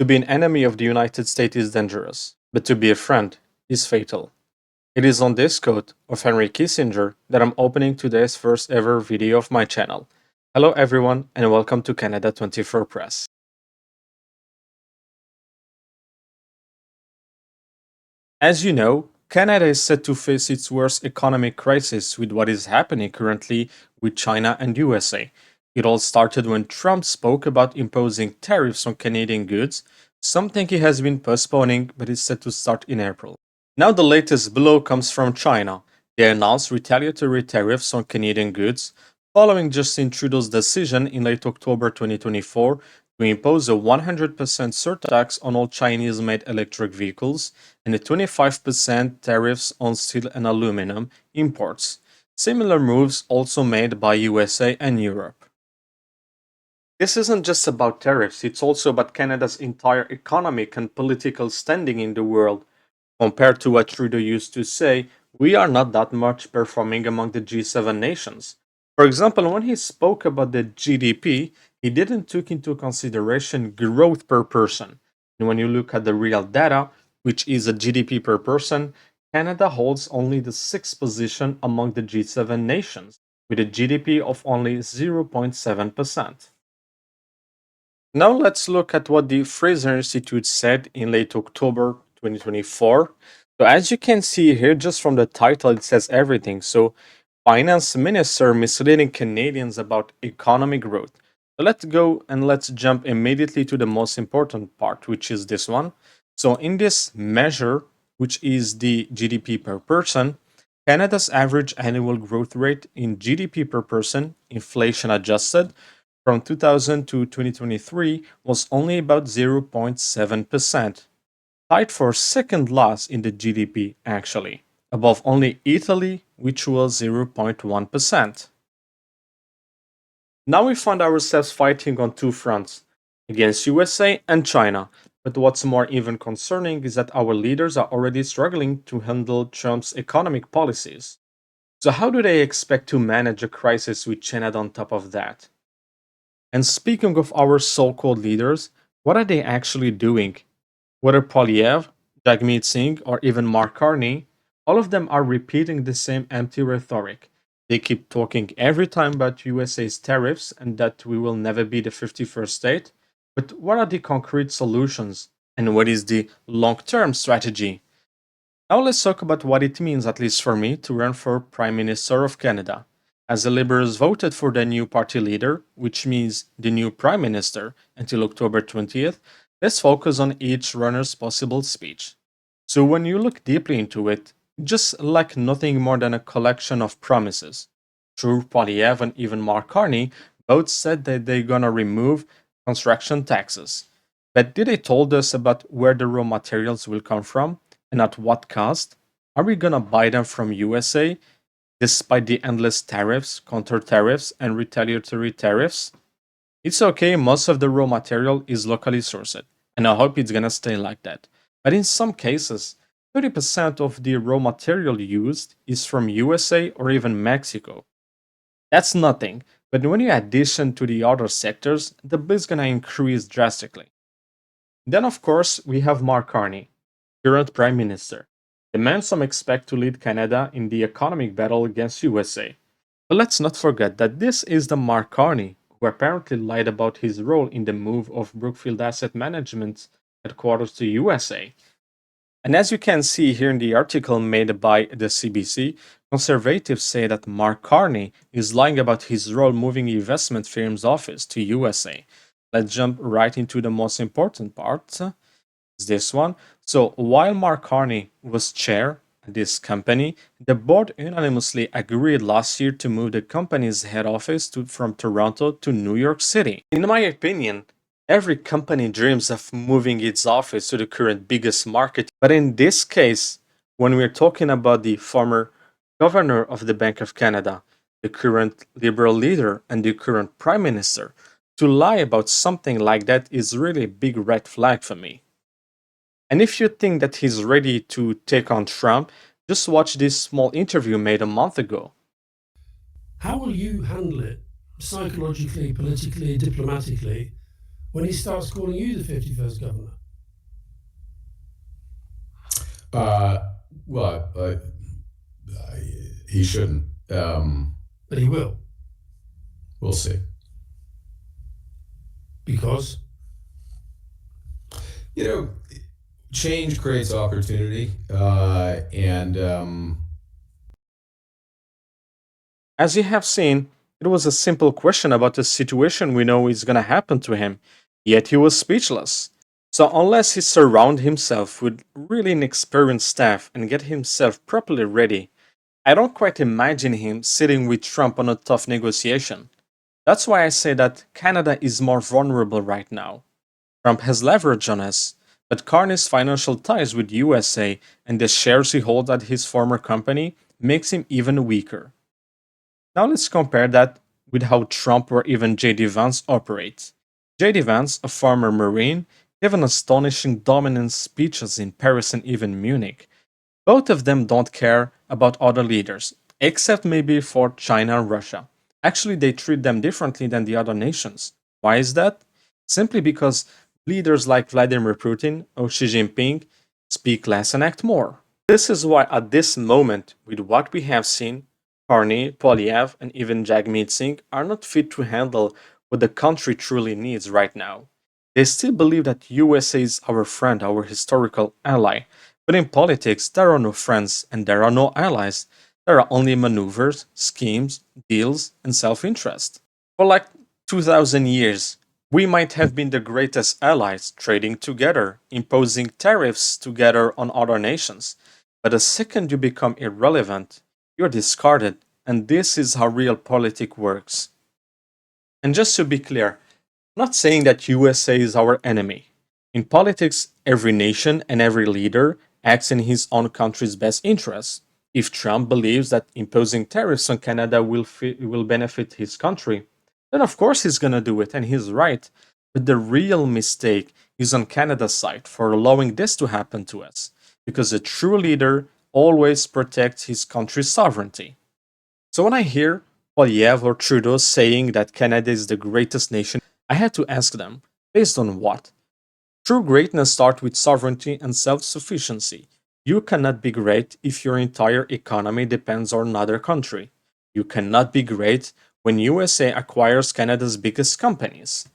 To be an enemy of the United States is dangerous, but to be a friend is fatal. It is on this quote of Henry Kissinger that I'm opening today's first ever video of my channel. Hello everyone and welcome to Canada 24 Press. As you know, Canada is set to face its worst economic crisis with what is happening currently with China and USA. It all started when Trump spoke about imposing tariffs on Canadian goods, something he has been postponing but is set to start in April. Now the latest blow comes from China. They announced retaliatory tariffs on Canadian goods, following Justin Trudeau's decision in late October 2024 to impose a 100% surtax on all Chinese-made electric vehicles and a 25% tariffs on steel and aluminum imports. Similar moves also made by USA and Europe. This isn't just about tariffs, it's also about Canada's entire economic and political standing in the world. Compared to what Trudeau used to say, we are not that much performing among the G7 nations. For example, when he spoke about the GDP, he didn't take into consideration growth per person. And when you look at the real data, which is a GDP per person, Canada holds only the sixth position among the G7 nations, with a GDP of only 0.7%. Now let's look at what the Fraser Institute said in late October 2024. So as you can see here, just from the title, it says everything. So Finance Minister misleading Canadians about economic growth. So let's go and let's jump immediately to the most important part, which is this one. So in this measure, which is the GDP per person, Canada's average annual growth rate in GDP per person, inflation adjusted, from 2000 to 2023 was only about 0.7%, tied for second last in the GDP actually, above only Italy, which was 0.1%. Now we find ourselves fighting on two fronts, against USA and China. But what's more even concerning is that our leaders are already struggling to handle Trump's economic policies. So how do they expect to manage a crisis with China on top of that? And speaking of our so-called leaders, what are they actually doing? Whether Poilievre, Jagmeet Singh, or even Mark Carney, all of them are repeating the same empty rhetoric. They keep talking every time about USA's tariffs and that we will never be the 51st state. But what are the concrete solutions? And what is the long-term strategy? Now let's talk about what it means, at least for me, to run for Prime Minister of Canada. As the Liberals voted for the new party leader, which means the new Prime Minister, until October 20th, let's focus on each runner's possible speech. So when you look deeply into it, just like nothing more than a collection of promises. True, Poilievre and even Mark Carney both said that they're gonna remove construction taxes. But did they told us about where the raw materials will come from and at what cost? Are we gonna buy them from USA despite the endless tariffs, counter tariffs, and retaliatory tariffs? It's okay, most of the raw material is locally sourced, and I hope it's gonna stay like that. But in some cases, 30% of the raw material used is from USA or even Mexico. That's nothing, but when you addition to the other sectors, the bill is gonna increase drastically. Then, of course, we have Mark Carney, current Prime Minister, the man some expect to lead Canada in the economic battle against USA. But let's not forget that this is the Mark Carney who apparently lied about his role in the move of Brookfield Asset Management's headquarters to USA. And as you can see here in the article made by the CBC, conservatives say that Mark Carney is lying about his role moving investment firm's office to USA. Let's jump right into the most important part, is this one. So while Mark Carney was chair of this company, the board unanimously agreed last year to move the company's head office from Toronto to New York City. In my opinion, every company dreams of moving its office to the current biggest market. But in this case, when we're talking about the former governor of the Bank of Canada, the current Liberal leader, and the current Prime Minister, to lie about something like that is really a big red flag for me. And if you think that he's ready to take on Trump, just watch this small interview made a month ago. How will you handle it psychologically, politically, diplomatically when he starts calling you the 51st governor? Uh, well, he shouldn't. But he will. We'll see. Because? You know, change creates opportunity, and As you have seen, it was a simple question about a situation we know is gonna happen to him, yet he was speechless. So unless he surround himself with really inexperienced staff and get himself properly ready, I don't quite imagine him sitting with Trump on a tough negotiation. That's why I say that Canada is more vulnerable right now. Trump has leverage on us, but Carney's financial ties with USA and the shares he holds at his former company makes him even weaker. Now let's compare that with how Trump or even JD Vance operates. JD Vance, a former Marine, gave an astonishing dominant speeches in Paris and even Munich. Both of them don't care about other leaders, except maybe for China and Russia. Actually, they treat them differently than the other nations. Why is that? Simply because leaders like Vladimir Putin or Xi Jinping speak less and act more. This is why, at this moment, with what we have seen, Carney, Poilievre, and even Jagmeet Singh are not fit to handle what the country truly needs right now. They still believe that USA is our friend, our historical ally, but in politics, there are no friends and there are no allies. There are only maneuvers, schemes, deals, and self interest. For like 2000 years, we might have been the greatest allies, trading together, imposing tariffs together on other nations. But the second you become irrelevant, you're discarded, and this is how real politics works. And just to be clear, I'm not saying that USA is our enemy. In politics, every nation and every leader acts in his own country's best interests. If Trump believes that imposing tariffs on Canada will benefit his country, then of course he's gonna do it, and he's right. But the real mistake is on Canada's side for allowing this to happen to us, because a true leader always protects his country's sovereignty. So when I hear Poilievre or Trudeau saying that Canada is the greatest nation, I had to ask them, based on what? True greatness starts with sovereignty and self sufficiency. You cannot be great if your entire economy depends on another country. You cannot be great when USA acquires Canada's biggest companies.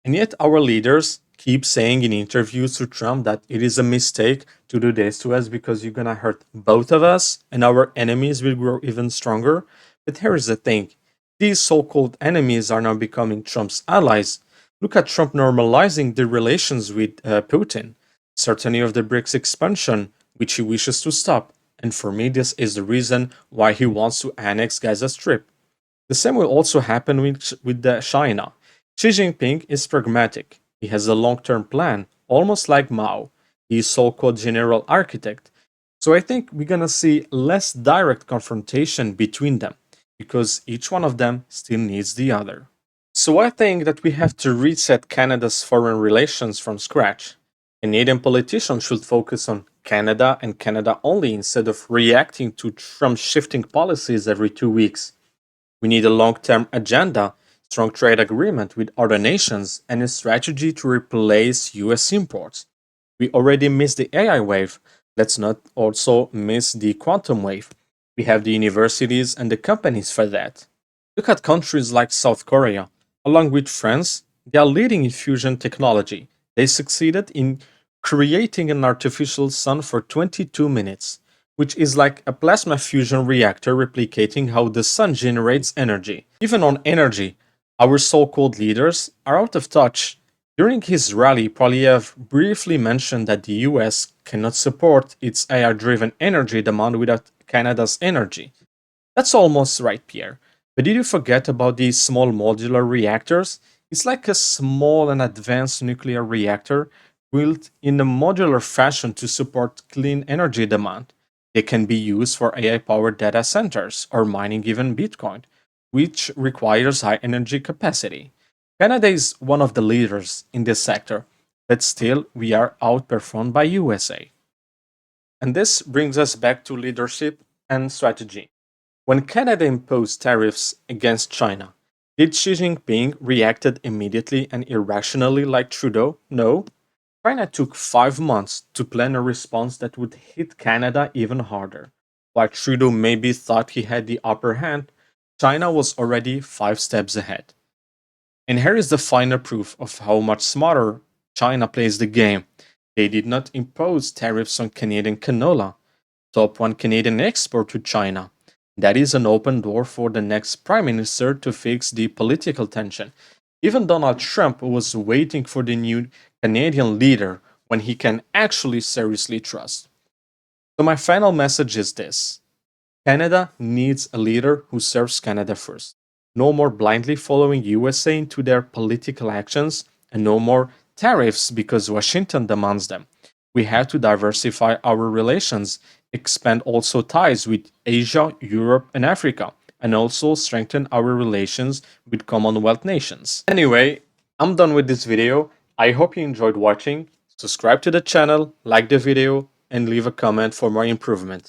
And yet, our leaders keep saying in interviews to Trump that it is a mistake to do this to us because you're gonna hurt both of us and our enemies will grow even stronger. But here is the thing, these so called enemies are now becoming Trump's allies. Look at Trump normalizing the relations with Putin, certainty of the BRICS expansion, which he wishes to stop. And for me, this is the reason why he wants to annex Gaza Strip. The same will also happen with China. Xi Jinping is pragmatic. He has a long term plan, almost like Mao. He is so called general architect. So I think we're gonna see less direct confrontation between them because each one of them still needs the other. So I think that we have to reset Canada's foreign relations from scratch. Canadian politicians should focus on Canada and Canada only instead of reacting to Trump's shifting policies every 2 weeks. We need a long term agenda, strong trade agreement with other nations, and a strategy to replace US imports. We already missed the AI wave. Let's not also miss the quantum wave. We have the universities and the companies for that. Look at countries like South Korea. Along with France, they are leading in fusion technology. They succeeded in creating an artificial sun for 22 minutes, which is like a plasma fusion reactor replicating how the sun generates energy. Even on energy, our so called leaders are out of touch. During his rally, Poilievre briefly mentioned that the US cannot support its AI driven energy demand without Canada's energy. That's almost right, Pierre. But did you forget about these small modular reactors? It's like a small and advanced nuclear reactor built in a modular fashion to support clean energy demand. They can be used for AI powered data centers or mining even Bitcoin, which requires high energy capacity. Canada is one of the leaders in this sector, but still we are outperformed by USA. And this brings us back to leadership and strategy. When Canada imposed tariffs against China, Did Xi Jinping reacted immediately and irrationally like Trudeau? No. China took 5 months to plan a response that would hit Canada even harder. While Trudeau maybe thought he had the upper hand, China was already 5 steps ahead. And here is the final proof of how much smarter China plays the game. They did not impose tariffs on Canadian canola, top one Canadian export to China. That is an open door for the next prime minister to fix the political tension. Even Donald Trump was waiting for the new Canadian leader when he can actually seriously trust. So, my final message is this: Canada needs a leader who serves Canada first. No more blindly following USA into their political actions, and no more tariffs because Washington demands them. We have to diversify our relations, expand also ties with Asia, Europe, and Africa, and also strengthen our relations with Commonwealth nations. Anyway, I'm done with this video. I hope you enjoyed watching. Subscribe to the channel, like the video, and leave a comment for more improvement.